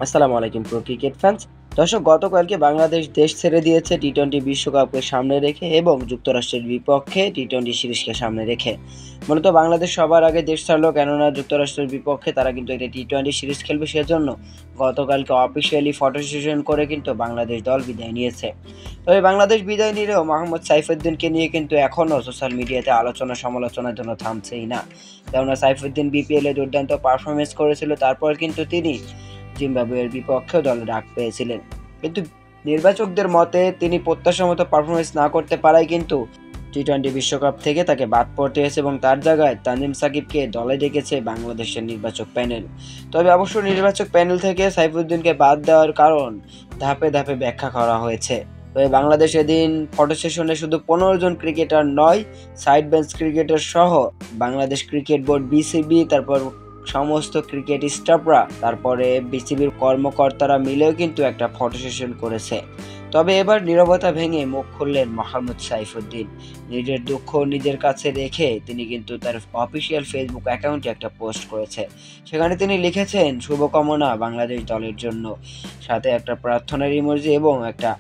আসসালামু আলাইকুম pro cricket fans. দর্শক, গতকালকে বাংলাদেশ দেশ ছেড়ে দিয়েছে টি-টোয়েন্টি বিশ্বকাপকে সামনে রেখে এবং যুক্তরাষ্ট্রের বিপক্ষে টি-টোয়েন্টি সিরিজকে সামনে রেখে। মূলত বাংলাদেশ সবার আগে দেশ ছাড়লো, কেননা যুক্তরাষ্ট্রের বিপক্ষে তারা কিন্তু একটা টি-টোয়েন্টি সিরিজ খেলবে। সেজন্য গতকালকে অফিসিয়ালি ফটো সেশন করে কিন্তু বাংলাদেশ দল বিদায় নিয়েছে। তবে বাংলাদেশ বিদায় নিলেও মোহাম্মদ সাইফুদ্দিনকে নিয়ে কিন্তু এখনও সোশ্যাল মিডিয়াতে আলোচনা সমালোচনার জন্য থামছেই না। কেননা সাইফুদ্দিন বিপিএলে দুর্দান্ত পারফরমেন্স করেছিল, তারপর কিন্তু তিনি জিম্বাবুয়ের বিপক্ষেও দলে ডাক পেয়েছিলেন। কিন্তু নির্বাচকদের মতে তিনি প্রত্যাশা মতো পারফরমেন্স না করতে পারায় কিন্তু টি-টোয়েন্টি বিশ্বকাপ থেকে তাকে বাদ পড়তে হয়েছে এবং তার জায়গায় তানজিম সাকিবকে দলে ডেকেছে বাংলাদেশের নির্বাচক প্যানেল। তবে অবশ্য নির্বাচক প্যানেল থেকে সাইফুদ্দিনকে বাদ দেওয়ার কারণ ধাপে ধাপে ব্যাখ্যা করা হয়েছে। তবে বাংলাদেশ এদিন ফটো সেশনে শুধু 15 জন ক্রিকেটার নয়, সাইড বেঞ্চ ক্রিকেটার সহ বাংলাদেশ ক্রিকেট বোর্ড বিসিবি, তারপর সমস্ত ক্রিকেট স্টাফরা, তারপরে বিসিবির কর্মকর্তারা মিলেও কিন্তু একটা ফটো সেশন করেছে। তবে এবার নীরবতা ভেঙে মুখ খুললেন মোহাম্মদ সাইফুদ্দিন। নিজের দুঃখ নিজের কাছে রেখে তিনি কিন্তু তার অফিসিয়াল ফেসবুক অ্যাকাউন্টে একটা পোস্ট করেছে। সেখানে তিনি লিখেছেন শুভকামনা বাংলাদেশ দলের জন্য, সাথে একটা প্রার্থনার ইমোজি এবং একটা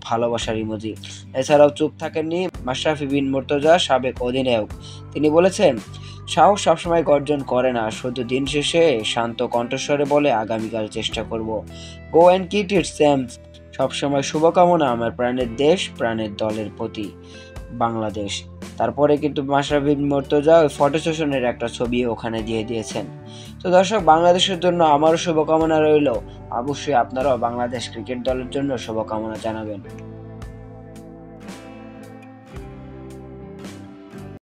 ভালোবাসার ইমোজি। এছাড়াও চুপ থাকেননি মাশরাফি বিন মুর্তজা, সাবেক অধিনায়ক। তিনি বলেছেন, সাহস সবসময় গর্জন করে না, শুধু দিন শেষে শান্ত কণ্ঠস্বরে বলে আগামীকাল চেষ্টা করব। Go and kit it same. সবসময় শুভকামনা আমার প্রাণের দেশ, প্রাণের দলের প্রতি, বাংলাদেশ। তারপরে কিন্তু মাশরাফি বিন মুর্তজা ওই ফটো সেশনের একটা ছবি ওখানে দিয়ে দিয়েছেন। তো দর্শক, বাংলাদেশের জন্য আমারও শুভকামনা রইল। অবশ্যই আপনারাও বাংলাদেশ ক্রিকেট দলের জন্য শুভকামনা জানাবেন।